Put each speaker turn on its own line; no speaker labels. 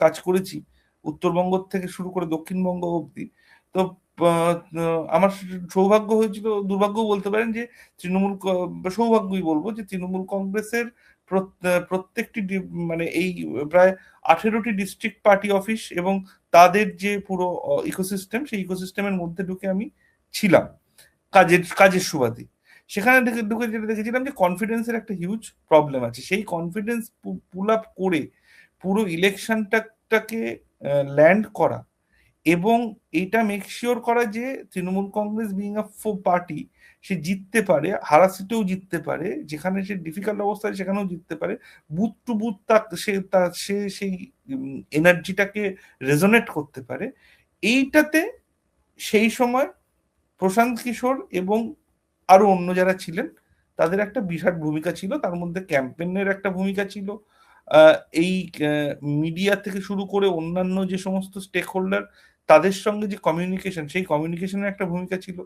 কাজ করেছি উত্তরবঙ্গ থেকে শুরু করে দক্ষিণবঙ্গ অবধি। তো আমার সৌভাগ্য হয়েছিল, দুর্ভাগ্য বলতে পারেন, যে সৌভাগ্যই বলবো যে তৃণমূল কংগ্রেসের প্রত্যেকটি মানে এই প্রায় 18টি ডিস্ট্রিক্ট পার্টি অফিস এবং তাদের যে পুরো ইকোসিস্টেম, সেই ইকোসিস্টেমের মধ্যে ঢুকে আমি ছিলাম কাজের সুবাদে। সেখানে ঢুকে যেটা দেখেছিলাম যে কনফিডেন্সের একটা হিউজ প্রবলেম আছে। সেই কনফিডেন্স পুল আপ করে পুরো ইলেকশনটাকে ল্যান্ড করা এবং এইটা মেক শিওর করা যে Trinamool Congress being a party, সে জিততে পারে, হারা সিটেও জিততে পারে, যেখানে সে ডিফিকাল্ট অবস্থায় সেখানেও জিততে পারে, বুথ টু বুথ সে সেই এনার্জিটাকে রেজোনেট করতে পারে। এইটাতে সেই সময় প্রশান্ত কিশোর এবং আরো অন্য যারা ছিলেন তাদের একটা বিরাট ভূমিকা ছিল। তার মধ্যে ক্যাম্পেইনের একটা ভূমিকা ছিল, এই মিডিয়া থেকে শুরু করে অন্যান্য যে সমস্ত স্টেক হোল্ডার তাদের সঙ্গে যে কমিউনিকেশন, সেই কমিউনিকেশনের একটা ভূমিকা ছিল।